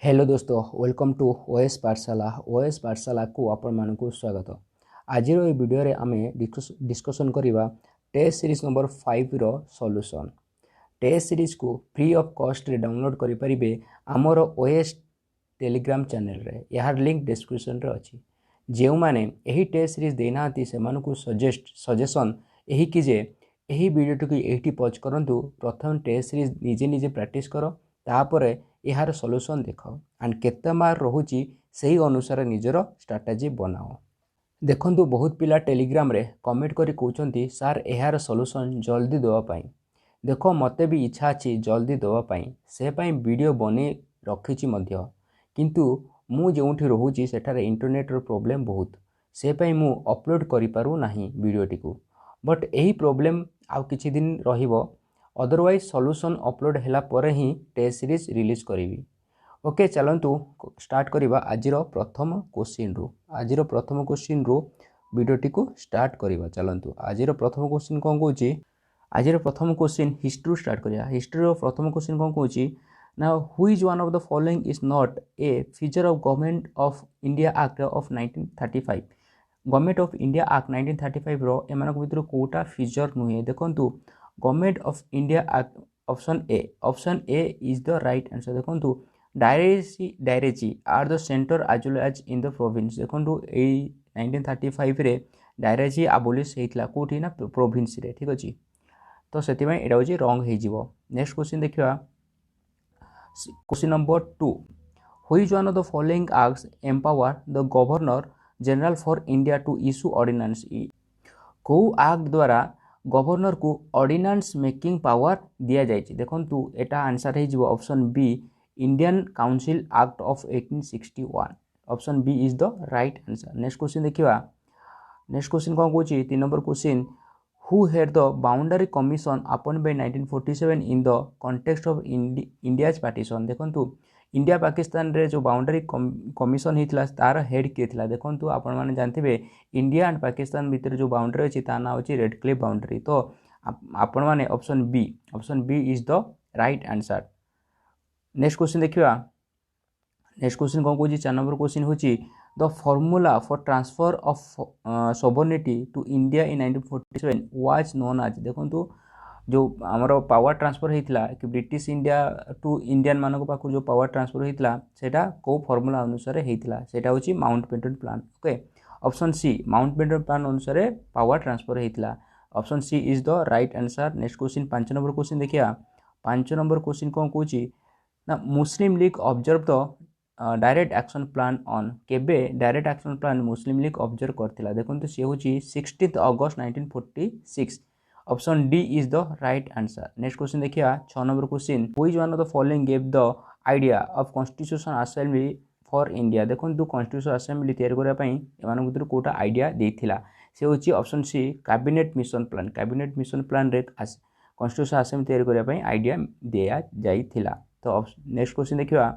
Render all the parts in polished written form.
Hello दोस्तों, welcome to OS पाठशाला को आपण मानकु स्वागत। आज ये वीडियो रे आमे डिस्कशन करिबा टेस्ट सीरीज नंबर 5 रो सॉल्यूशन। टेस्ट सीरीज को फ्री ऑफ कॉस्ट रे डाउनलोड करि परिबे हमर ओएस टेलीग्राम चैनल रे। यार लिंक डिस्क्रिप्शन रे अछि। जेउ माने एही टेस्ट सीरीज देनाती से मानकु सजेशन एही कि जे एही वीडियो टू एही पॉज करंतु। प्रथम टेस्ट सीरीज निजे निजे प्रैक्टिस करो, तापरे यार सॉल्यूशन देख एंड केते मार्क रोची सही अनुसार निजर स्ट्रैटेजी बनाओ। देखंतु बहुत पिला टेलीग्राम रे कमेंट करी कहउचंती सर यार सॉल्यूशन जल्दी देवा पाई। देखो मते भी इच्छा अछि जल्दी देवा पाई, से पाई वीडियो बने रखिछि मध्य, किंतु मु जेउठी रहूची सेठारे इंटरनेट रो प्रॉब्लम बहुत, से पाई मु अपलोड करि पारु नाही वीडियोटी को। बट एही प्रॉब्लम आउ किछि दिन रहिबो, अदरवाइज सॉल्यूशन अपलोड हैला परे ही टेस्ट सीरीज रिलीज करिवि। ओके, चलंतु स्टार्ट करिबा आजिर प्रथम क्वेश्चन रु। आजिर प्रथम क्वेश्चन रु वीडियोटी को स्टार्ट करिबा। चलंतु आजिर प्रथम क्वेश्चन कोन कहूची, आजिर प्रथम क्वेश्चन हिस्ट्री स्टार्ट करिया। हिस्ट्री रो प्रथम क्वेश्चन कोन कहूची ना, who is one of the following is not a feature of government of India act of 1935। Government of India act 1935 रो एमानक भितर कोटा फीचर नुहे। देखंतु government of India act option A is the right answer. देखंतु dyarchy are the centre as well as in the province. देखंतु ए 1935 रे डायरेसी अबोलिश हेतला कोठी ना प्रोविंस रे, ठीक अछि। तो सेति में एटा होची रॉन्ग हे जिवो। नेक्स्ट क्वेश्चन देखिबा, question number 2, who is one of the following acts empower the governor general for India to issue ordinance. को एक्ट द्वारा गवर्नर को ऑर्डिनेंस मेकिंग पावर दिया जायछि। देखंतु एटा आंसर हे जिवो option B, Indian council act of 1861। Option B is the right answer. Next question देखिबा। नेक्स्ट क्वेश्चन कोन कहूची, 3 number question, who head the boundary commission appointed by 1947 in the context of India's partition. देखंतु India Pakistan रे जो boundary commission हितला तार head के थिला। देखंतु आपण माने जानथिबे इंडिया एंड पाकिस्तान भीतर जो बाउंड्री अछि ता ना अछि रेड क्लिफ बाउंड्री। तो आपण माने option B is the right answer. Next question देखिबा। नेक्स्ट क्वेश्चन कोन कहूची, 4 नंबर क्वेश्चन होची, the formula for transfer of sovereignty to India in 1947 was known as. देखंतु जो आमर पावर ट्रांसफर होता कि ब्रिटिश इंडिया टू इंडियन मानक पाखु जो पावर ट्रांसफर होता सेटा को फॉर्मूला अनुसार होता, सेटा होची Mountbatten plan. Okay, option C Mountbatten plan अनुसार पावर ट्रांसफर होता। Option C is the right answer. Next question 5 number question देखिया। 5 नंबर क्वेश्चन कौन कहूची ना, Muslim League observe the direct action plan on. केबे direct action plan Muslim League observe करथिला। देखंतु से होची 16 अगस्त 1946। Option D is the right answer. Next question देखिया। 6 number question, who is one of the following give the idea of constitution assembly for India. देखंतु constitution assembly तैयार करिया पई एमान भितर कोटा आइडिया देथिला, से होची option C cabinet mission plan. Cabinet mission plan रे कॉन्स्टिट्यूशन असेंबली तैयार करिया पई आइडिया दिया जाइथिला। तो नेक्स्ट क्वेश्चन देखिबा।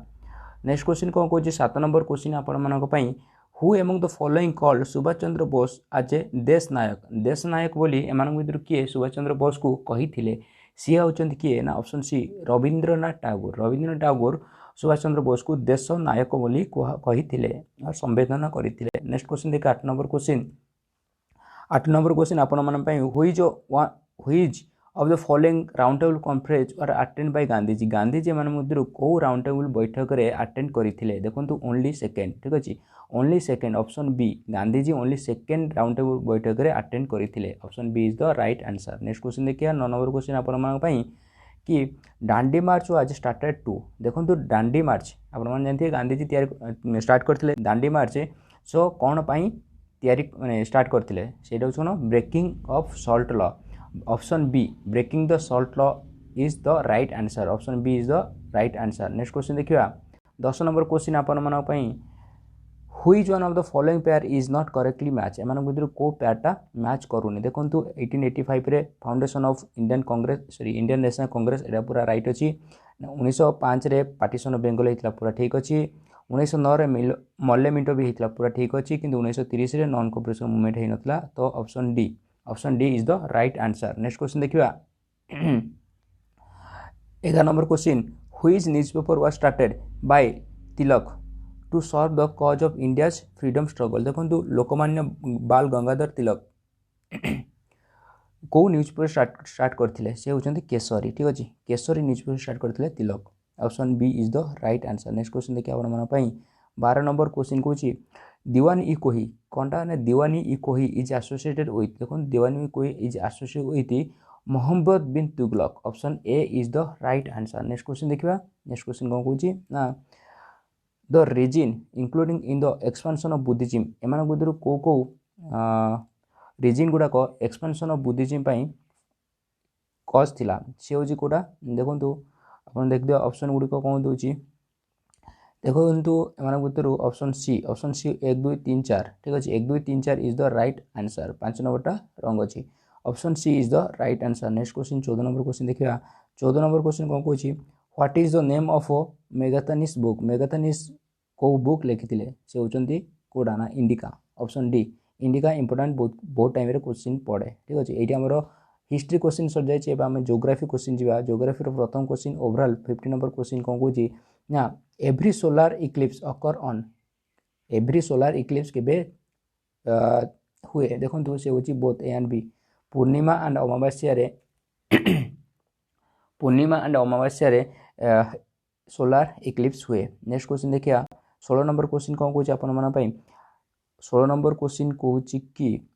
नेक्स्ट क्वेश्चन कोन कहूची, 7 नंबर क्वेश्चन आपण मानक पई, who among the following called Subhash Chandra Bose as a देश नायक। देश नायक बोली एमान भितर किए सुभाष चंद्र बोस को कहिथिले, सी होचंती किए ना ऑप्शन सी रविंद्रनाथ टैगोर। रविंद्रनाथ टैगोर सुभाष चंद्र बोस को देश नायक बोली कहिथिले और संवेदना करिथिले। नेक्स्ट क्वेश्चन देख 8 नंबर क्वेश्चन। 8 नंबर क्वेश्चन आपण मन पई, who is of the following round table conference और अटेंड बाय गांधीजी। गांधीजी मान मध्य को राउंड टेबल बैठक रे अटेंड करथिले। देखंतु ओनली सेकंड, ठीक अछि, only second. Option B, Gandhiji only second round table बैठक रे अटेंड करथिले। Option B is the right answer. Next question देखिया। 9 नंबर क्वेश्चन आपण मान पई कि दांडी मार्च आज स्टार्टेड टू। देखंतु दांडी मार्च आपण मान जानथि गांधीजी तैयार स्टार्ट करथिले दांडी मार्च। सो कोन पई तैयारी माने स्टार्ट करथिले, सेटा होछनो breaking of salt law. Option B breaking the salt law is the right answer. Option B is the right answer. Next question देखिबा। 10 नंबर क्वेश्चन आपण मन पई, who is one of the following pair is not correctly match. एमान भितर को पेयरटा match करूनी। देखंतु 1885 रे foundation of Indian National Congress एटा पूरा राइट अछि। 1905 रे पार्टीशन ऑफ बेंगल हेतला पूरा ठीक अछि। 1909 रे मल्ले मिंटो भी हेतला पूरा ठीक अछि, किंतु 1930 रे नॉन कोऑपरेशन मूवमेंट हे नथला। तो option D is the right answer. Next question देखिबा। 11 number question, which newspaper was started by Tilak to serve the cause of India's freedom struggle. देखो लोकमान्य बाल गंगाधर तिलक कौ न्यूज पेपर स्टार्ट करते से होती केसरी। ठीक अच्छे केसरी न्यूज पेपर स्टार्ट करते Tilak. Option B is the right answer. Next question देखिए आप 12 नंबर क्वेश्चन कौन दीवान ई कोही कौनटा ना दीवानी ई कोही इज एसोसिएटेड विथ देखो दीवानी ई कोही is associated with Mohammad bin Tughlaq. Option A is the right answer. Next question देखिए नेक्स्ट क्वेश्चन कौन कौन ना the region including in the expansion of Buddhism एम भर कौ कौ रिजिन गुड़ाक एक्सपेंशन ऑफ बुद्धिज्म कज थिला सी हूँ कौटा देखो आप देखिए ऑप्शन गुड़िक कौन दूसरी देखो एम भर ऑप्शन सी 1 2 3 4 ठीक अच्छे 1 2 3 4 इज द राइट आंसर। 5 नंबरटा रंग अच्छी option C is the right answer. Next question 14 number question देखिए 14 नंबर क्वेश्चन कौन कौन what is the name of Megasthenes book Megasthenes कौ बुक लिखी से होती कौटा ना Indica. Option D Indica important बहुत टाइम क्वेश्चन पड़े ठीक अच्छे ये आम हिस्ट्री क्वेश्चन सर जाइए आम जोग्राफी क्वेश्चन जावा जोग्राफी प्रथम क्वेश्चन ओवरऑल 50 नंबर क्वेश्चन कौन कौन ना every solar eclipse occur on every solar eclipse केबे हुए देखो से हूँ बोथ ए एंड बी पूर्णिमा एंड अमावास्या पूर्णिमा एंड अमावास्या सोलार इक्लिप्स हुए। नेक्स्ट क्वेश्चन देखिए 16 नंबर क्वेश्चन कौन कौन आप 16 नंबर क्वेश्चन कौन कि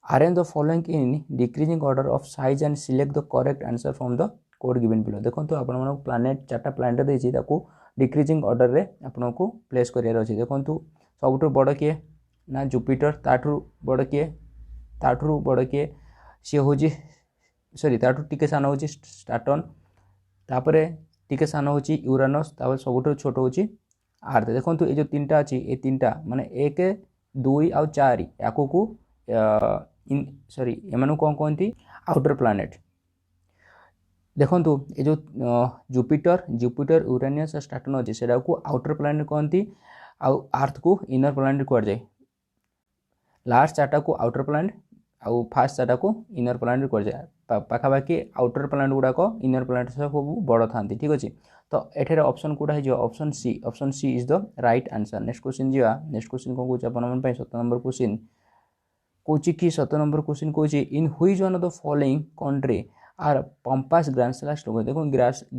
arrange the following in decreasing order of size and select the correct answer from the code given below. देखो आप प्लानेट 4टा प्लानेट देती डिक्रीजिंग ऑर्डर रे आपको प्लेस करार अच्छे। देखो सबुठ बड़ किए ना जुपिटर ताठू बड़ किए ताठू बड़ किए सी हूँ सॉरी ताठू टिके सान हूँ सैटर्न तापर टिके सान हूँ यूरानस तापर सबुठ छोट हूँ अर्थ। देखो ये जो 3टा अच्छी ये 3टा माने 1 2 आ 4 या सॉरी एम कौन कहती आउटर प्लानेट। देखो ये जो जुपिटर जुपिटर यूरेनियस और सैटर्न अच्छे से आउटर प्लानेट कहती आउ अर्थ को इनर प्लानेट कह जाए। लास्ट 4टा को आउटर प्लानेट आउ फास्ट 4टा को इनर प्लानेट कह जाए पाखापाखि आउटर प्लानेट गुड़ाक इनर प्लानेट सब बड़ था ठीक अच्छे। तो एठार ऑप्शन कौटा है option C is the right answer. Next question जा नेक्स्ट क्वेश्चन कौन कौन आप 17 नंबर क्वेश्चन कौन कि 17 नंबर क्वेश्चन कौन in which one of the following country are pampas grassland लोग देखो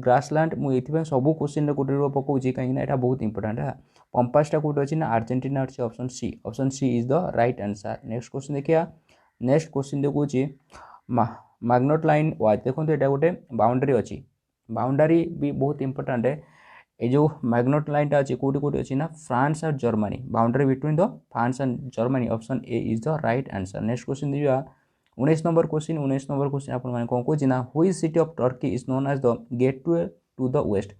ग्रासलैंड मुझे सब क्वेश्चन गोटे पकाऊँ कहीं बहुत इंपोर्टेंट है पंपासटा कौटे अच्छी ना अर्जेंटीना अच्छी option C is the right answer. Next question देखिए नेक्स्ट क्वेश्चन देखा मैग्नेट लाइन वाच देखो यहाँ गोटे बाउंड्री अच्छी बाउंड्री भी बहुत इंपोर्टेंट है ये जो मैग्नेट लाइन अच्छी कौटी कौटी अच्छी ना फ्रांस और Germany boundary between the France and Germany. Option A is the right answer. Next question दिया 19 नंबर क्वेश्चन आप कौन कौन ना which city of Turkey is known as the gateway to the west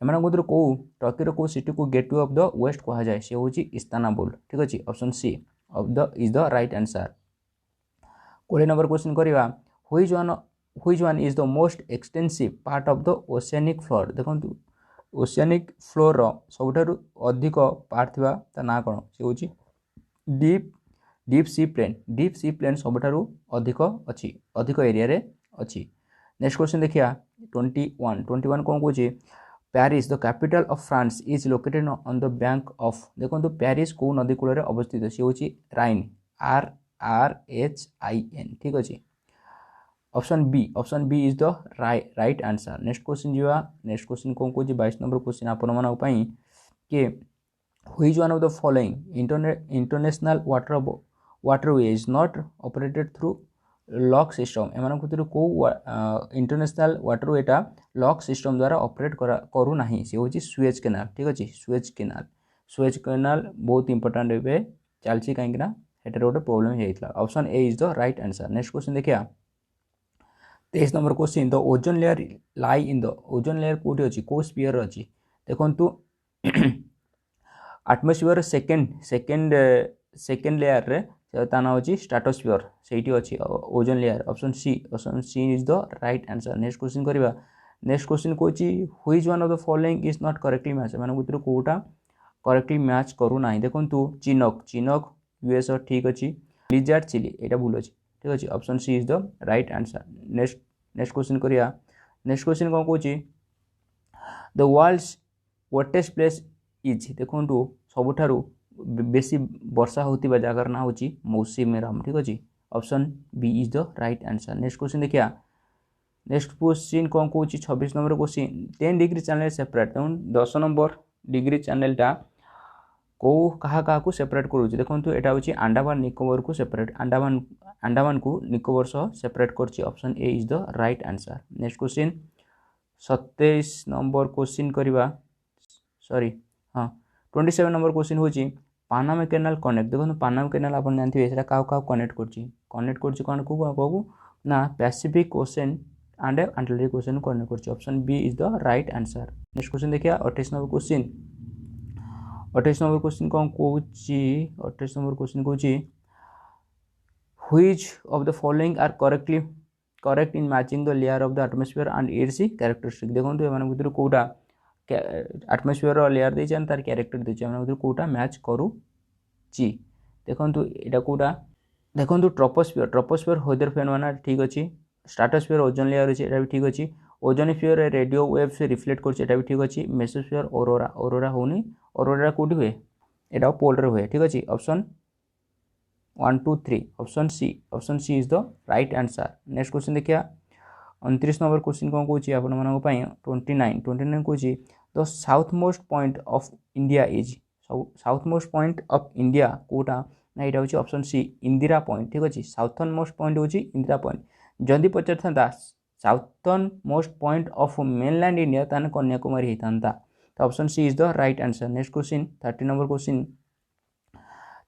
एम भर कौ टर्कीर कौ सिटी को गेटवे ऑफ द वेस्ट कह जाए सी हूँ इस्तानबुल ठीक अच्छे। Option C of the is the right answer. 20 number question करवा which one is the most extensive part of the oceanic floor देखो ओशियानिक फ्लोर सबुठ अधिक पार्ट थी ना कौन सी हूँ डीप सी प्लेन सबुठ अधिक अच्छी अधिक एरिया रे अच्छी। नेक्स्ट क्वेश्चन देखिए 21 कौन कौन Paris the capital of France is located on the bank of देखो पेरिस कौ नदी कूल अवस्थित सी हूँ राइन RRHIN ठीक अच्छे। Option B is the right answer. Next question जा नेक्स्ट क्वेश्चन कौन कौन 22 नंबर क्वेश्चन आप कि which one of the following international waterway is not operated through lock system एम भर कौ इंटरनेशनल वाटरवेटा लॉक सिस्टम द्वारा ऑपरेट करू ना सी हूँ सुएज केनाल ठीक अच्छे। सुएज केनाल बहुत इंपोर्टेंट ए चलती कहीं एटार गोटे प्रोब्लेम होता। Option A is the right answer. Next question देखिए 23 number question the ozone layer lie in the ozone layer कौटी अच्छी कौ स्पीयर अच्छी देखु आटमोस्फियर सेकेंड लेयर रे ता ना हूँ स्ट्राटोस्फियर से अच्छी ozone layer. Option C is the right answer. Next question करवा नेक्स्ट क्वेश्चन कौन which one of the following is not correctly match एम भर कौटा करेक्टली मैच करू ना देखु चिनोक यूएस ठीक अच्छी लिजार्ड चिली यहाँ भूल अच्छी ठीक अच्छे। Option C is the right answer. Next question करिया नेक्स्ट क्वेश्चन कौन कौन the world's wettest place is देखो सबुठारु बेसी वर्षा होतिबा जगार ना होची मौसिनराम ठीक अछि option B is the right answer. Next question देखिया नेक्स्ट क्वेश्चन कौन कौन 26 number question 10 degree channel separate 10 number degree चैनलटा को कहा कहा को सेपरेट करूँ देखो यहाँ हूँ अंडमान निकोबर को सेपरेट अंडमान को निकोबर सह सेपरेट कर option A is the right answer. Next question 27 number question करवा सॉरी हाँ 27 नंबर क्वेश्चन हूँ पानामा कैनाल कनेक्ट देखो पानामा कैनाल आप जानते हैं क्या कनेक्ट कर कौन को ना Pacific ocean and Atlantic ocean को कनेक्ट कर option B is the right answer. Next question देखिए 28 नंबर क्वेश्चन 28 नंबर क्वेश्चन कौन कौन 28 नंबर क्वेश्चन कौन which of the following are correct in matching the layer of the atmosphere and its characteristic देखो एम भर कौटा atmosphere layer देछन तार character देछन M भर कौटा मैच करूची देखो यहाँ कौटा देखो ट्रोपोस्फियर वेदर फेनोमेना ठीक अच्छी स्ट्राटोस्फियर ओजोन लेयर अच्छे भी ठीक अच्छी ओजोनस्फियर रेडियो वेव से रिफ्लेक्ट कर भी ठीक अच्छी मेसोस्फियर ऑरोरा होनी ऑरोरा कौटी हुए यहाँ पोलर हुए ठीक अच्छे option 1 2 3 option C is the right answer. Next question देखिए 29 नंबर क्वेश्चन कौन कौन आप 29 कौन the south most point of India is south most point of India कौटा ना यहाँ हूँ ऑप्शन सी इंदिरा पॉइंट ठीक अच्छे साउथर्न मोस्ट पॉइंट हूँ इंदिरा पॉइंट जदि पचार था southern most point of mainland India ताने कन्याकुमारी होता तो option C is the right answer. Next question 30 number question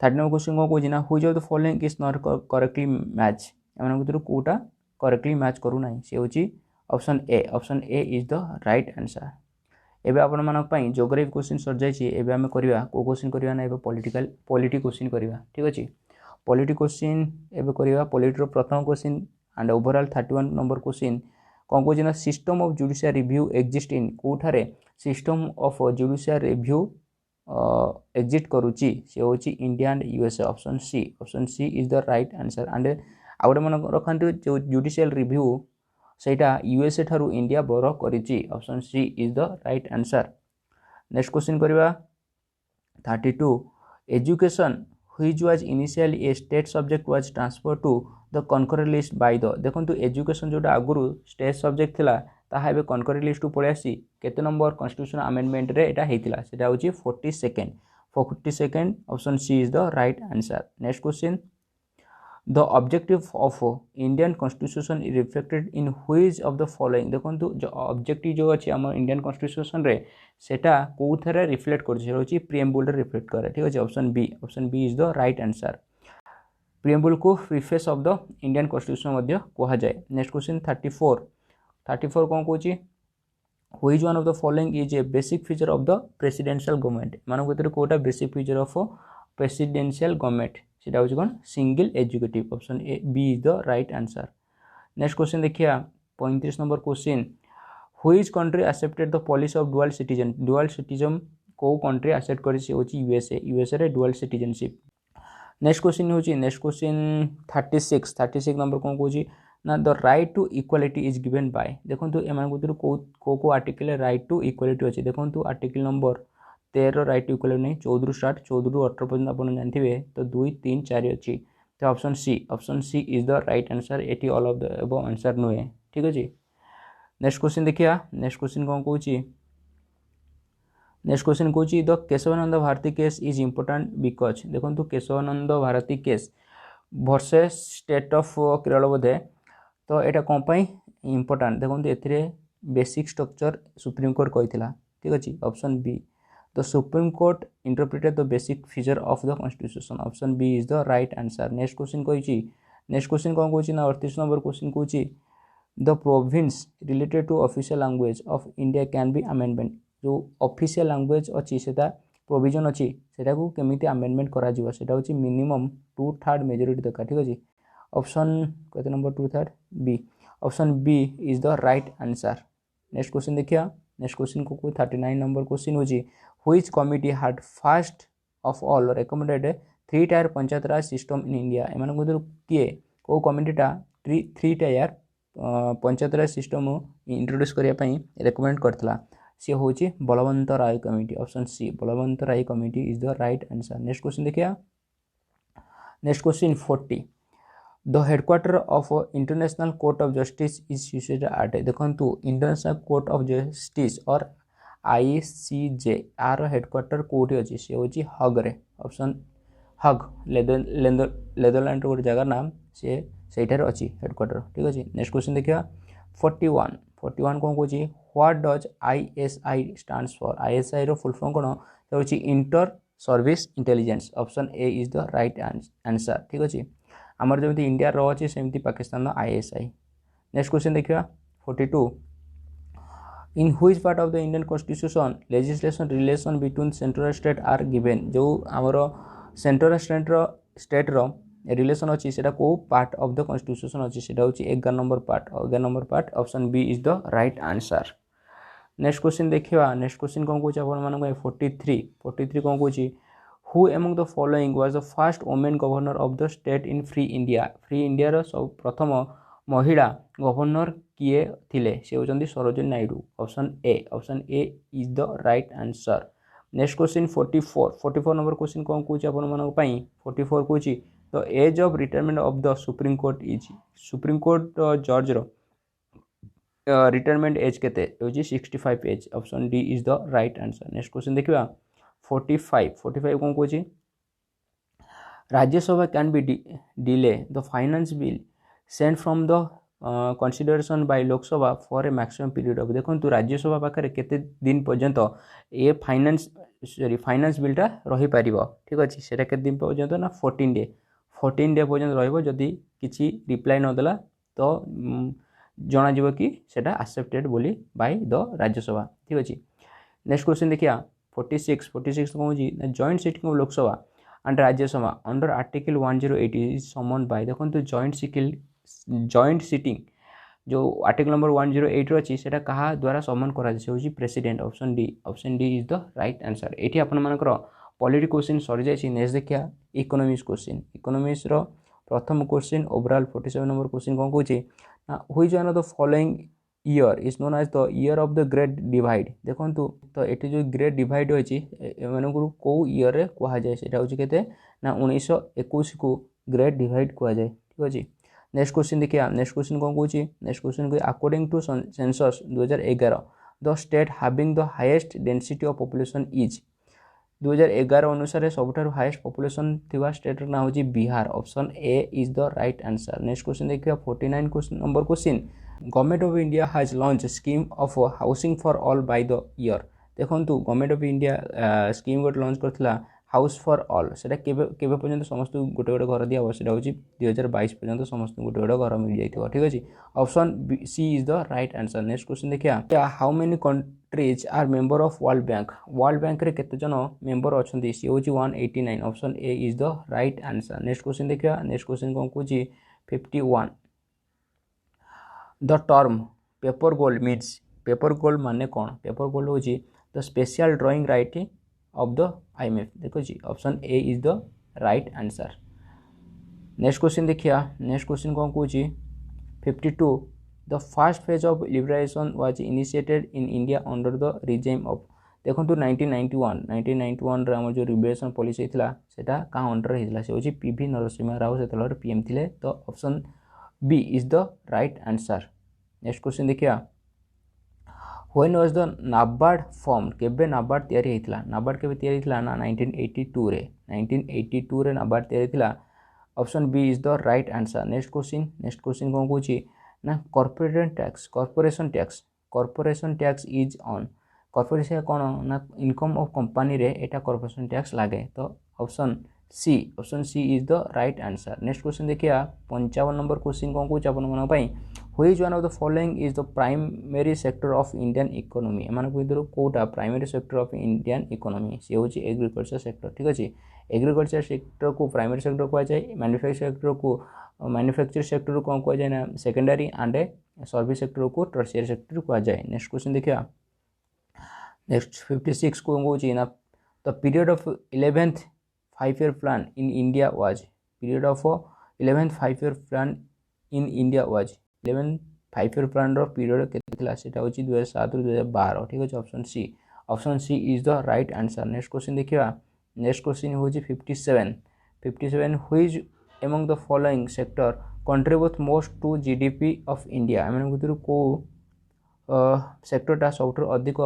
कौन कौन ना which of the following is not correctly match एम भर कौटा करेक्टली मैच करूना सी हूँ option A is the right answer. एबे आपण मानक जोग्राफी क्वेश्चन सर जाइए एबे आमे करबा को क्वेश्चन करबा ना एबे पॉलिटी क्वेश्चन करबा ठीक अछि पॉलिटी क्वेश्चन एबे करबा पॉलिटी रो प्रथम question and overall 31 number question कौन कौन ना system of judicial review exist in कोठारे system of judicial review exist करूची से हूँ India and USA option C is the right answer. And आउटे मन रखते जो जुडिशियल रिव्यू सेटा यूएसए ठारू इंडिया बर करिची option C is the right answer. Next question करबा 32 education which was initially a state subject was transfer to the concurrent list by the देखो एजुकेशन जोटा आगुरी स्टेट सब्जेक्ट थिला ताहा एबे कनकरेंट लिस्ट पड़े आसी केते नंबर कॉन्स्टिट्यूशन अमेंडमेंट रे एटा हेतिला सेटा होची 42nd option C is the right answer. Next question the objective of Indian constitution is reflected in which of the following देखो जो ऑब्जेक्टिव जो अच्छी आम इंडियन कॉन्स्टिट्यूशन रे सेटा कौ थे रिफ्लेक्ट कर प्रिएम्बुल रे रिफ्लेक्ट करे ठीक है option B is the right answer. Preamble को preface of the Indian constitution कह जाए। नेक्स्ट क्वेश्चन 34 कौन कौन which one of the following is a basic feature of the presidential government मान भर कौटा basic feature of presidential government सेटा हूँ कौन single executive option A B is the right answer. Next question देखिए 35 number question which country accepted the policy of dual citizen को country accept कर USA रे डुअल सिटीजनशिप। नेक्स्ट क्वेश्चन हूँ 36 number कौन कौन ना the right to equality is given by देखो एम भर को आर्टिकल राइट टू इक्वालिटी अच्छे देखो article number 13 right to equality नहीं 14 स्टार्ट 14 ରୁ 18 पर्यंत आप जानते तो 2 3 4 अच्छी तो option C is the right answer at all of the above answer नुहे ठीक अच्छे। नेक्स्ट क्वेश्चन देखिए नेक्स्ट क्वेश्चन कौन कौन the Kesavananda Bharati case is important because देखो Kesavananda Bharati case versus state of Kerala बोधे तो यहाँ कौन पाई इम्पोर्टाट देखो a basic structure Supreme Court कही ठीक अच्छे option B the supreme Court interpreted the basic feature of the constitution option B is the right answer. Next question कही नेक्स्ट क्वेश्चन कौन कौन ना 38 नंबर क्वेश्चन कौन the province related to official language of India can be amendment जो official language अच्छी से provision अच्छी से केमी अमेंडमेंट कर मिनिमम 2/3 मेजोरिटी दरकार ठीक अच्छे ऑप्शन कते number 2/3 B option B is the right answer. Next question देखिए नेक्स्ट क्वेश्चन को 39 नंबर क्वेश्चन हूँ which committee had first of all recommended 3-tier panchayat raj system in India एम भर किए कौ कमिटीटा 3-tier panchayat raj system introduce करने रेकमेंड करता सी हूँ Balwant Rai committee option C Balwant Rai committee is the right answer. Next question देखिए next question 40 the headquarter of international court of justice is situated at देखो इंटरनेशनल कोर्ट ऑफ जस्टिस और ICJ आर हेडक्वार्टर कोठी अच्छी सी हूँ हग रे ऑप्शन हग नेदरलैंड गोटे जगार नाम सी सेठार अच्छी हेडक्वार्टर ठीक अच्छे। नेक्स्ट क्वेश्चन देखिए 41 कौन कौन what does ISI stands for ISI रो फुल फॉर्म कौन होची inter service intelligence option A is the right answer ठीक अच्छे। आमर जमी इंडिया रो अच्छी सेमती पाकिस्तान ISI। नेक्स्ट क्वेश्चन देखिए 42 in which part of the Indian constitution legislation relation between central state are given जो आमर सेंट्रल स्टेट रो रिलेशन अच्छी से कौ पार्ट ऑफ द कॉन्स्टिट्यूशन अच्छी से 11 number part option B is the right answer. Next question देखिए next question कौन कौन 43 कौन कौन who among the following was the first women governor of the state in free India रो सब प्रथम महिला गवर्नर किए थिले से होचंदी Sarojini Naidu option A is the right answer. Next question 44 number question कौन कौन आपण मानक पई 44 कौन the age of retirement of the supreme court is supreme court जज रो रिटायरमेंट एज केते होची 65 age option D is the right answer. Next question देखिबा 45 कौन कौन Rajya Sabha can be delay the finance bill send from the consideration by Lok Sabha for a maximum period of देखो राज्यसभा पाखे केते दिन पर्यंत ए फाइनेंस बिलटा रही पारिबो ठीक अच्छे सेटा केते दिन पर्यंत ना 14 डे पर्यंत रहिबो जदि किछि रिप्लाई न देला तो जना जीव कि सेटा एक्सेप्टेड बोली बाय द राज्यसभा ठीक अच्छे। नेक्स्ट क्वेश्चन देखिया 46 कौन joint sitting of Lok Sabha and Rajya Sabha under article 108 is summon by देखो जॉइंट सिटिंग जो आर्टिकल नंबर 108 अच्छी से क्या द्वारा समन करा president option D is the right answer. ये आपर पॉलिटी क्वेश्चन सरी जाए। नेक्स्ट देखिए इकोनॉमिक्स क्वेश्चन इकोनॉमिक्स रो प्रथम क्वेश्चन ओवरऑल 47 नंबर क्वेश्चन कौन कौन which one of the following year is known as the year of the great divide देखो तो ये जो ग्रेट डिवाइड अच्छी कौ ईयर रे कह जाए से केते ना 1921 को ग्रेट डिवाइड कह जाए ठीक अच्छे। नेक्स्ट क्वेश्चन देखिए नेक्स्ट क्वेश्चन कौन कौन next question according to census 2011 the state having the highest density of population is 2011 अनुसार सबुठार हाईएस्ट पॉपुलेशन थिबा स्टेट ना होची Bihar option A is the right answer. Next question देखिए 49 number question government of India has launch scheme of housing for all by the year देखो government of India scheme गोटे launch करथिला house for all सेटा केबे पर्यंत समस्त गोटे गोटे घर दिया सेटा होची 2022 पर्यंत समस्त गोटे गोटे घर मिल जाइथिबो ठीक अछि option C is the right answer. Next question देखिया how many countries are member of world bank रे केते जन मेंबर अछंती सी होची 189 option A is the right answer. Next question देखिया नेक्स्ट क्वेश्चन कोन कोची 51 the term paper gold means paper gold माने कौन पेपर गोल्ड होची the special drawing writing of the IMF देखो जी option A is the right answer. Next question देखिया next question कौन कौन 52 the first phase of liberation was initiated in India under the regime of देखो 1991 रे हमर जो लिबरेशन पॉलिसी थिला सेटा का अंडर हितला से होची PV नरसिम्हा राव से तलर PM थिले तो option B is the right answer. Next question देखिया when was the NABARD form केबे नाबार्ड तैयारी हेतला नाबार्ड केबे तैयारी हेतला ना 1982 रे नाबार्ड तैयारी हेतला option B is the right answer. Next question कौन कहूँ ना corporation tax is on corporation कौन ना इनकम ऑफ कंपनी रे एटा कॉर्पोरेशन टैक्स लागे तो option C is the right answer. Next question देखिया 55 नंबर क्वेश्चन कौन कहूँ अपन मन पई which one of the following is the primary sector of Indian economy एमान भितर कोटा primary sector of Indian economy से होची एग्रीकल्चर सेक्टर ठीक अछि। एग्रीकल्चर सेक्टर को प्राइमरी सेक्टर कहा जाए मैन्युफैक्चर सेक्टर को कौन कहा जाए ना सेकेंडरी एंड सर्विस सेक्टर को टर्शियरी सेक्टर कहा जाए। नेक्स्ट क्वेश्चन देखिए नेक्स्ट 56 को कहूँ ना the period of 11th 5-year plan in India was 11th 5-year plan in India was 11th five year plan period केते सेटा होची 2007 रु 2012 ठीक अछि option C is the right answer. Next question देखिबा नेक्स्ट क्वेश्चन होची 57 which among the following sector contribute most to GDP of India एमन भितर को सेक्टरटा सबठु अधिक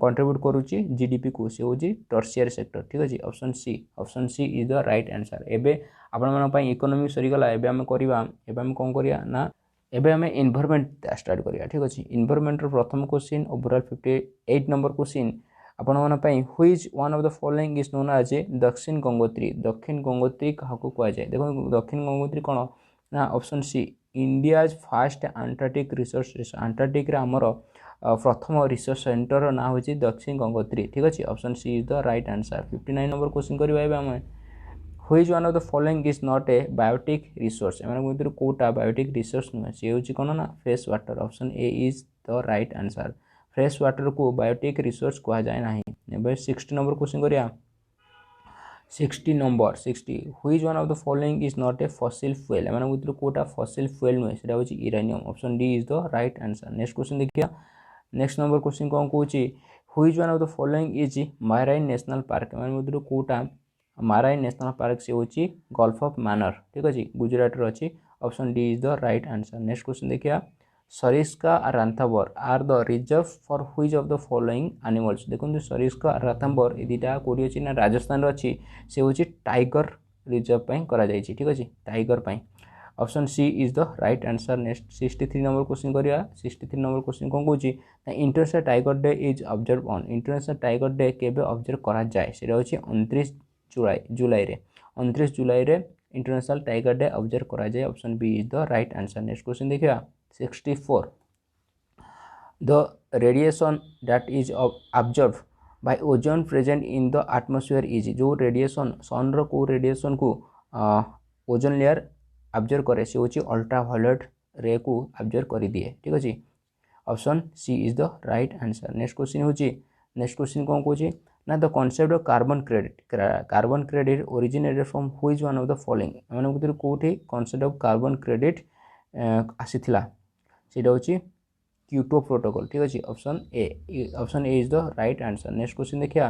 कंट्रीब्यूट करूची जीडीपी को से होची टर्शियरी सेक्टर ठीक अछि option C is the right answer. एबे आपण मन पई इकोनॉमी सरी गला एबे हम करिबा एबे हम कोन करिया ना एबे हम एनवायरनमेंट स्टार्ट करिया ठीक अछि। एनवायरनमेंट रो प्रथम क्वेश्चन ओवरऑल 58 नंबर क्वेश्चन आपण मन पई which one of the following is known as Dakshin Gangotri काहाको कहै जाय देखो दक्षिण गंगोत्री कोन ना option C India's first Antarctic research Antarctic रे हमर प्रथम रिसर्च सेंटर ना होची दक्षिण गंगोत्री ठीक अछि option C is the right answer. 59 number question करबा एबे हम which one of the following is not a biotic resource एमन भितर कोटा बायोटिक रिसोर्स न से होची कोन ना fresh water option A is the right answer. Fresh water को बायोटिक रिसोर्स कहा जाए नाही। एबे 60 नंबर क्वेश्चन करिया 60 which one of the following is not a fossil fuel एमन भितर कोटा फॉसिल फ्यूल न सेटा होची uranium option D is the right answer. Next question देखिया नेक्स्ट नंबर क्वेश्चन कोन कहूची which one of the following is marine national park एमन भितर कोटा माराइन नेशनल पार्क से होची गल्फ ऑफ मैनर ठीक अछि गुजरात रो अछि option D is the right answer. Next question देखिया सरिस्का और Ranthambore are the reserve for which of the following animals देखो सरिस्का और रांथाबर ए दुटा कोडी अछि ना राजस्थान रो अछि से होची टाइगर रिजर्व पई करा जाय छी ठीक अछि टाइगर पई option C is the right answer. Next 63 number question करिया 63 नंबर क्वेश्चन कोन कहूची international tiger day is observe on international tiger day केबे ऑब्जर्व करा जाय सेटा होची 29 जुलाई रे 29 जुलाई रे इंटरनेशनल टाइगर डे ऑब्जर्व करा जाय option B is the right answer. Next question देखिया 64 the radiation that is absorbed by ozone present in the atmosphere is जो रेडिएशन सन रो को रेडिएशन को ओजोन लेयर ऑब्जर्व करे से होची अल्ट्रावायलेट रे को ऑब्जर्व करि दिए ठीक अछि option C is the right answer. Next question कोन कहूची ना the concept of carbon credit originated from which one of the following एमन भितर कोठी कांसेप्ट ऑफ कार्बन क्रेडिट आसीथिला सेटा होची क्योटो प्रोटोकॉल ठीक अछि option A is the right answer. Next question देखिया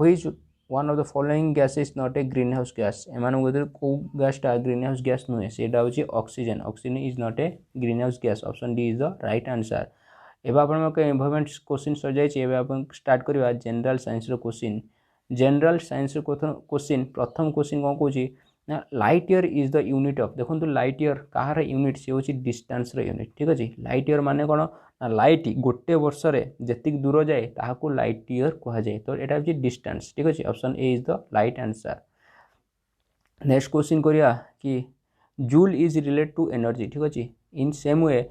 which one of the following gas is not a green house gas एमन भितर को गैसटा ग्रीन हाउस गैस नुहे सेटा होची oxygen is not a green house gas option D is the right answer. एबा आपण के एनवायरनमेंट क्वेश्चन सर जाय छी एबा आपण स्टार्ट करबा जनरल साइंस रो क्वेश्चन प्रथम क्वेश्चन कोन कहूची ना light year is the unit of देखो लाइट ईयर कहार यूनिट से होची डिस्टेंस रो यूनिट ठीक अछि लाइट ईयर माने कोन ना लाइट गोटे वर्ष रे जतिक दूर जाए ताहाको लाइट ईयर कहा जाए तो एटा होची डिस्टेंस ठीक अछि option A is the right answer. Next question करिया कि joule is related to energy ठीक अछि in same way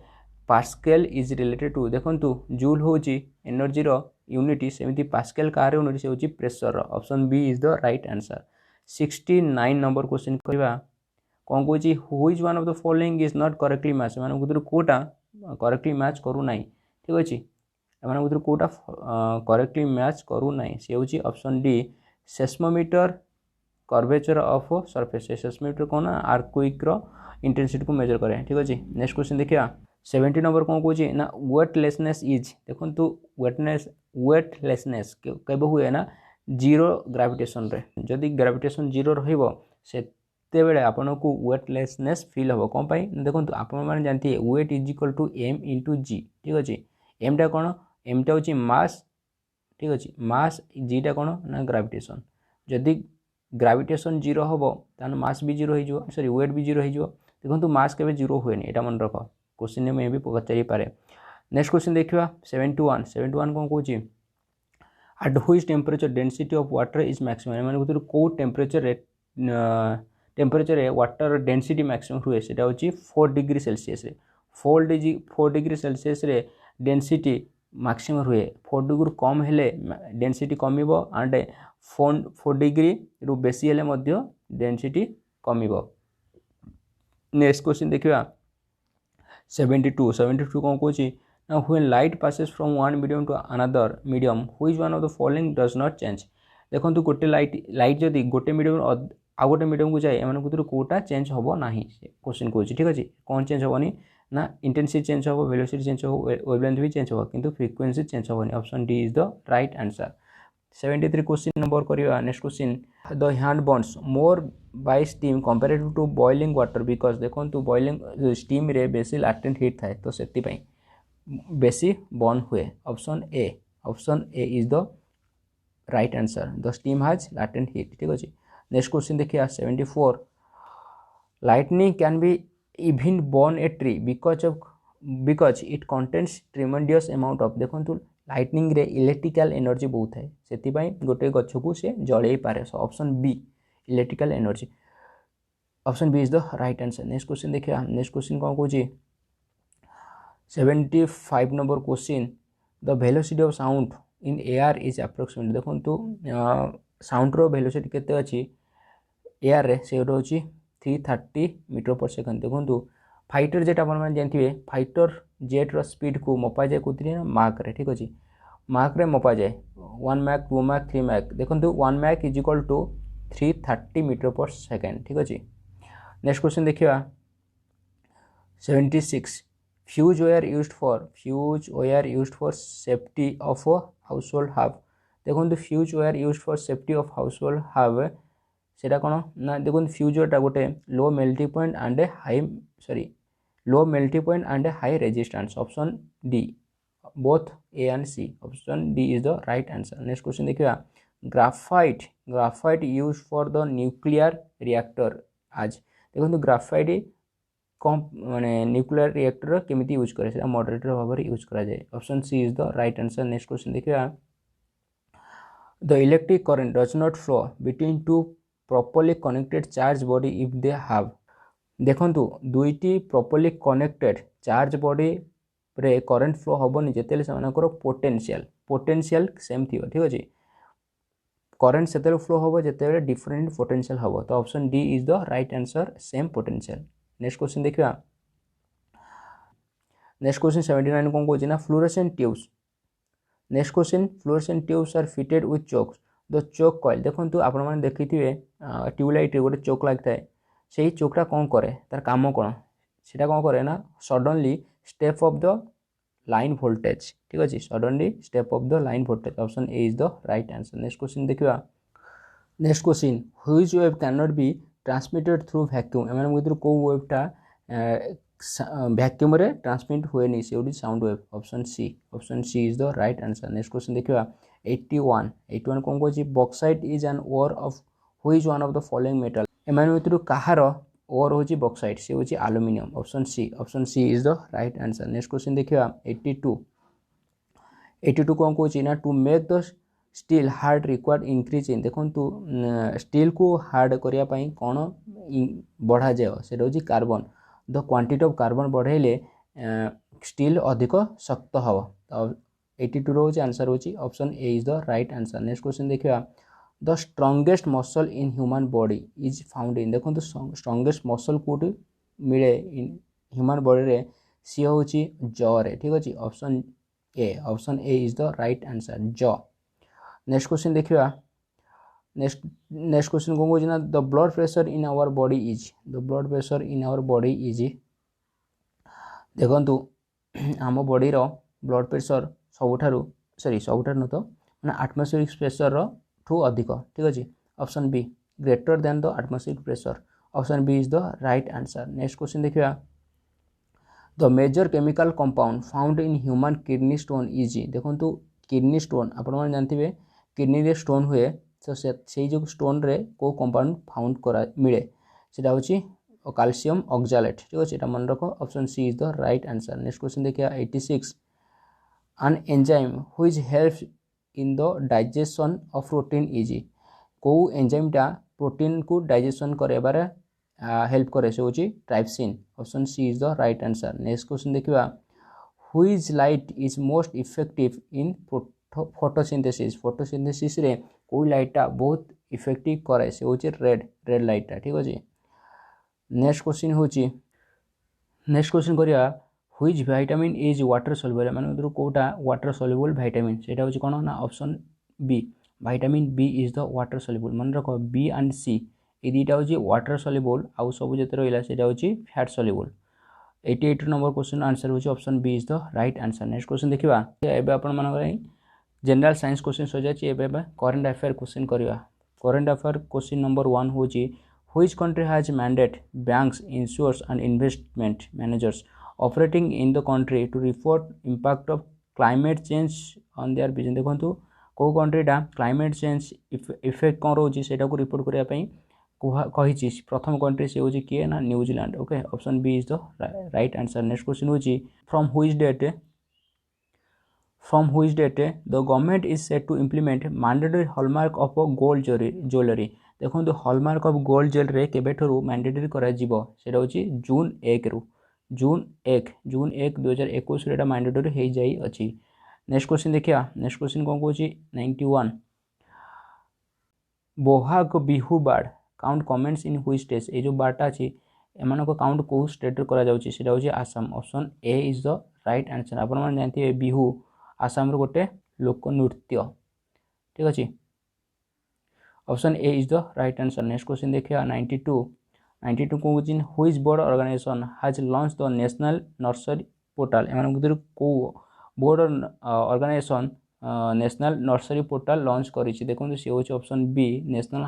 pascal is related to देखंतु जूल होची एनर्जी रो यूनिट सेमिति पास्कल कार यूनिट से होची प्रेशर रो option B is the right answer. 69 number question करबा कोन कहूची which one of the following is not correctly match माने गुदर कोटा करेक्टली मैच करू नाही ठीक अछि माने गुदर कोटा करेक्टली मैच करू नाही से होची option D seismometer curvature of surface seismometer कोन अर्थक्वेक रो इंटेंसिटी को मेजर करे ठीक अछि। नेक्स्ट क्वेश्चन देखिया 70 नंबर कोन कहूची ना वेटलेसनेस इज देखंतु वेटलेसनेस केबे हुए ना जीरो ग्रेविटेशन रे जदि ग्रेविटेशन जीरो रहिबो सेते बेले आपन को वेटलेसनेस फील हो कोन पई देखंतु आपन माने जानथि weight is equal to m into g ठीक अछि m टा कोन m टा होची मास ठीक अछि मास g टा कोन ना ग्रेविटेशन जदि ग्रेविटेशन जीरो होबो तान मास भी जीरो हो जिवो सॉरी वेट भी जीरो हो जिवो देखंतु मास केबे जीरो हुएनी एटा मन रखो क्वेश्चन में भी पचारि पारे। नेक्स्ट क्वेश्चन देखिबा 71 कोन कहूची at which temperature density of water is maximum माने गुतर को टेम्परेचर रे वाटर डेंसिटी मैक्सिमम हुए सेटा होची 4 डिग्री सेल्सियस रे 4 डिग्री सेल्सियस रे डेंसिटी मैक्सिमम हुए 4 डिग्री कम हेले डेंसिटी कमिबो एंड 4 डिग्री रु बेसी हेले मध्य डेंसिटी कमिबो। नेक्स्ट क्वेश्चन देखिबा 72 कोन कहूची now when light passes from one medium to another medium which one of the following does not change देखंतु गोटे लाइट जदी गोटे मीडियम आ गोटे मीडियम को जाए एमान कुतर कोटा चेंज होबो नाही क्वेश्चन कहूची ठीक अछि कोन चेंज होबोनी ना इंटेंसिटी चेंज हो, वेलोसिटी चेंज हो, वेवलेंथ भी चेंज हो, किंतु फ्रीक्वेंसी चेंज होनी। Option D is the right answer. 73 question number करिया। Next question, the hand burns more by steam comparative to boiling water because देखो बॉइलिंग स्टीम रे बेसी लाटेंट हीट थाए तो सेति पई बेसी बर्न हुए। Option A is the right answer. The steam has latent heat. ठीक अच्छे। नेक्स्ट क्वेश्चन देखिए 74, lightning can be even born a tree because it contains tremendous amount of देखो लाइटनिंग रे इलेक्ट्रिकल एनर्जी बहुत है से गोटे गछ को सी जड़े पारे। So option B electrical energy. Option B is the right answer. Next question देखिए। नेक्स्ट क्वेश्चन कौन कौन 75 number question, the velocity of sound in air is approximately देखो साउंड रो वेलोसिटी केते अछि एयर रे से होची 330 मीटर पर सेकंड। देखो फाइटर जेट आप जानते फाइटर जेट रो स्पीड को मपा जाए कौन ना मार्क रे। ठीक अच्छे। मार्क रे मपा जाए 1 मैक 2 मैक 3 मैक। देखो 1 Mach is equal to 330 metre per second. ठीक अच्छे। नेक्स्ट क्वेश्चन देखिए 76, fuse were used for safety of household हाव। देखो fuse were used for safety of household हाव सेटा कौन ना देखो फ्यूज वेयरटा गोटे low melting point and high resistance. Option D both A and C. Option D is the right answer. Next question देखिए graphite use for the nuclear reactor आज। देखो ग्राफाइट कम माने न्यूक्लियर रिएक्टर केमिति यूज करे से moderator भाव में use करा जाए। Option C is the right answer. Next question देखिए the electric current does not flow between two properly connected charge body if they have. देखंतु दुईटी प्रॉपर्ली कनेक्टेड चार्ज बॉडी रे करंट फ्लो होबनी जेतेले सेमानकर पोटेंशियल सेम थिबो। ठीक अछि। करंट सेतेले फ्लो होबो जेतेले डिफरेंट पोटेंशियल होबो। तो option D is the right answer, same potential. Next question देखिया। नेक्स्ट क्वेश्चन 79 कौन कहूँ ना fluorescent tubes. Next question, fluorescent tubes are fitted with chokes. The choke coil देखो आपने देखी थे ट्यूबलाइट गोटे चोक लगी थाए से चोकटा कौन करे तार काम कौन से कौन करे ना suddenly step of the line voltage. ठीक अच्छे। Suddenly step of the line voltage. Option A is the right answer. Next question देखिए। Next question, which wave can not be transmitted through vacuum. एम भर कौ वेवटा वैक्यूम रे transmit हुए नहीं से sound wave. Option C is the right answer. Next question देखिए 81 कौन कहूँ bauxite is an ore of which one of the following metal. एम भर कहार ओर हूँ बॉक्साइट से हूँ aluminium. Option C is the right answer. Next question देखिए 82 कौन कहूँ ना to make the steel hard required increase in. देखो स्टील को हार्ड करने कौन बढ़ा जाए से हूँ carbon. The quantity of carbon बढ़ेले स्टील अधिक शक्त हम। तो 82 रोज आंसर होची option A is the right answer. Next question देखिए the strongest muscle in human body is found in. देखो स्ट्रॉन्गेस्ट मसल कौटी मिले इन ह्यूमन बॉडी रे सी हूँ जॉ रे। ठीक अच्छे। Option A is the right answer, jaw. Next question देखिए। Next question कौन कहूँ ना the blood pressure in our body is देखो आम बॉडी ब्लड प्रेशर सबुठार न तो मैंने आटमोस्फेरिक प्रेशर ठू अधिक। ठीक अच्छे। Option B greater than the atmospheric pressure. Option B is the right answer. Next question देखिए the major chemical compound found in human kidney stone is. देखो किडनी स्टोन आप जानते किडनी रे स्टोन हुए तो से जो स्टोन रे को कंपाउंड फाउंड करा मिले से कैल्शियम ऑक्सालेट। ठीक अच्छे। ये मन रख। Option C is the right answer. Next question देखिए 86 an enzyme which helps in the digestion of protein is। को एंजाइमटा प्रोटीन को डाइजेशन करारे हेल्प करे से हूँ trypsin. Option C is the right answer. Next question देखिए which light is most effective in photosynthesis रे कोई लाइटा बहुत इफेक्टिव करे से हूँ रेड लाइटा। ठीक अच्छे। नेक्स्ट क्वेश्चन हूँ नेक्स्ट क्वेश्चन करिया which vitamin is water soluble. माने कोटा वाटर सल्युबल विटामिन सेटा हूँ कौन ना option B vitamin B is the water soluble. मन रख बी एंड सी ये दुईटा हूँ वाटर सल्युबल आउ सब जो रहा से हूँ fat soluble. 88 number question answer होची option B is the right answer. Next question देखिबा एबे आपण मानकर जनरल साइंस क्वेश्चन हो जाची एबे करंट अफेयर क्वेश्चन करबा। करंट अफेयर क्वेश्चन नंबर 1 होची which country has mandate banks insurers and investment managers operating in the country to report impact of climate change on their business. देखंतु को कंट्रीटा climate change effect कौन रोची सेटा को report करिया पई कही प्रथम कंट्री से होची किए ना New Zealand. Okay option B is the right answer. Next question होची from which date the government is set to implement mandatory hallmark of gold jewellery. देखो हॉलमार्क ऑफ गोल्ड ज्वेलरी केबेठरू मैंडेटरी करा जिवो सेटा होची जून 1 रु जून 1 2021 रेटा मैंडेटरी हे जाई अछि। नेक्स्ट क्वेश्चन देखिया। नेक्स्ट क्वेश्चन कोन कोची 91 Bohag Bihu bard count comments in which state. ए जो बार्डटा अछि एमान को काउंट को स्टेट रे करा जाउची सेटा होची Assam. Option A is the right answer. आपण मान जानथि बिहू आसाम रो गोटे लोक नृत्य। ठीक अछि option A is the right answer. Next question देखिया 92 को जिन which board organisation has launch the national nursery portal. एमान भीतर को board organisation national nursery portal launch करिछि। देखो सी होची option B national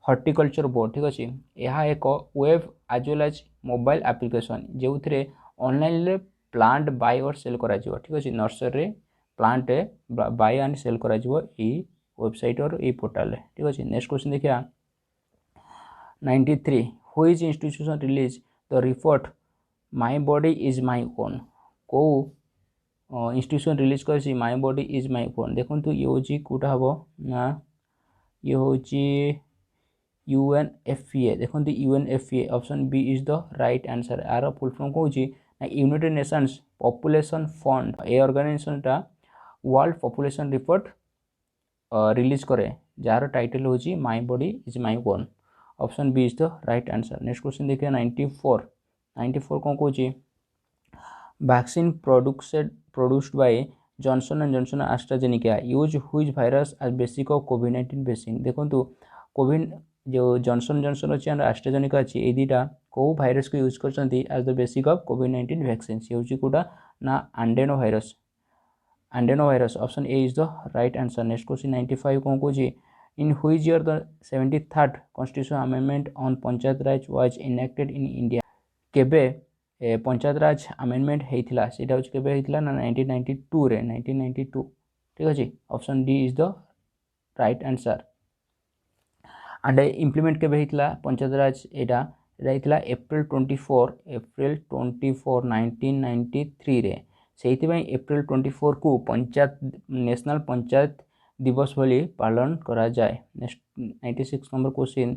horticulture board. ठीक अच्छे यह एक web as well as mobile application जो थे ऑनलाइन रे प्लांट बाय और सेल करा जिवो। ठीक अच्छे nursery plant buy and sell करा जिवो ई वेबसाइट और ई पोर्टल। ठीक अच्छे नेक्स्ट क्वेश्चन देखिया 93 which institution release the report my body is my own. को इंस्टीट्यूशन रिलीज कर my body is my own. देखो ये हूँ कौटा हम ना ये हूँ UNFPA। देखो UNFPA option B is the right answer. यार फुल फॉर्म कौन यूनाइटेड नेशंस पॉपुलेशन फंड। ए ऑर्गेनाइजेशन टा वर्ल्ड पॉपुलेशन रिपोर्ट रिलीज करे जार टाइटल होची my body is my own. Option B is the right answer. Next question देखिए 94 कौन कौन vaccine produced by Johnson and Johnson AstraZeneca use which virus as basic of कोविड-19 vaccine. देखो covid जो Johnson Johnson अच्छी और AstraZeneca अच्छी ये दुटा को भाइरस को यूज कर एज द बेसिक ऑफ कोविड-19 वैक्सीन सी हूँ कौटा ना adenovirus. Option A is the right answer. Next question 95 कौन कौन in which year the 73rd constitution amendment on panchayat raj was enacted in India. केबे पंचायत राज अमेंडमेंट होता से केबे ना 1992 रे 1992। ठीक अच्छे option D is the right answer. And implement केबे होता पंचायत राज एटा एप्रिल 24 1993 रे से एप्रिल 24 को पंचायत नेशनल पंचायत दिवस भली पालन करा जाए। नेक्स्ट 96 नंबर क्वेश्चन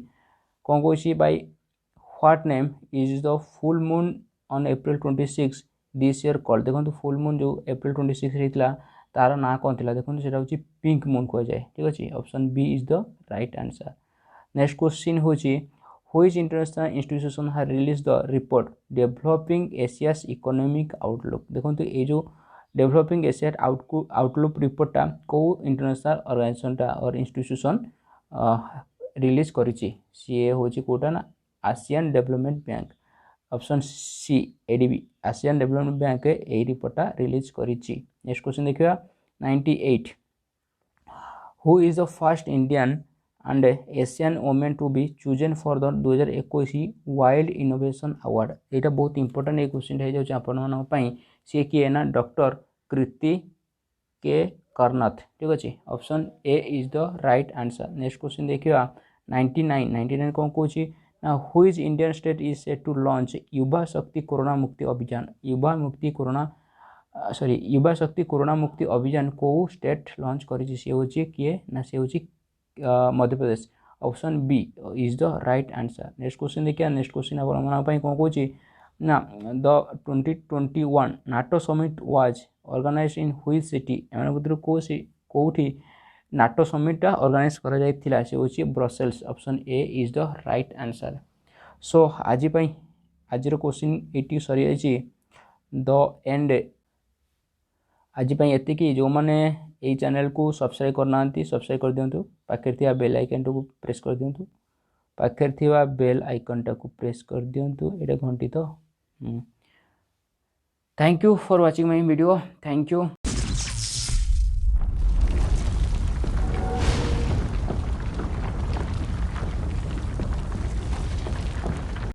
कौन कौन by what name is the full moon on April 26 this year called. देखो फुल मून जो एप्रिल 26 होता तार ना कौन थी देखो से पिंक मून कह जाए। ठीक अच्छे option B is the right answer. Next question हूँ which international institution has release the report developing Asia's economic outlook. देखो ये जो डेवलपिंग एशिया आउटलुक रिपोर्टा को इंटरनेशनल ऑर्गेनाइजेशन और इंस्टीट्यूशन रिलीज करिछि सी हूँ कौटा ना Asian development bank. Option C ADB Asian development bank ए रिपोर्टा रिलीज करिछि। नेक्स्ट क्वेश्चन देखिए 98 who is the first Indian and Asian women to be chosen for the 2021 wild innovation award. यहाँ बहुत इंपोर्टेंट ये क्वेश्चन हो जाए सी किए ना डॉक्टर कृति के करनाथ। ठीक अच्छे option A is the right answer. Next question देखिए 99 कौन कौन ना which Indian state is set to launch Yuva Shakti corona मुक्ति अभियान। युवा शक्ति कोरोना मुक्ति अभियान को स्टेट लॉन्च करिछि से होछि किए ना से होछि Madhya Pradesh. Option B is the right answer. Next question देखिए। नेक्स्ट क्वेश्चन आप कौन कौन ना the 2021 NATO summit was organised in which city. एमान भीतर कोठी नाटो समिट ऑर्गेनाइज करा जायतिला से होछि Brussels. Option A is the right answer. So आज क्वेश्चन ये सरी जाइए द एंड आज एतिकी जो मैंने यही चैनल को सब्सक्राइब करना सब्सक्राइब कर दिंतु पाखे थी बेल आइकन को प्रेस कर दिंतु पाखे थी बेल आइकन को प्रेस कर दिंतु ये घंटी तो thank you for watching my video. Thank you.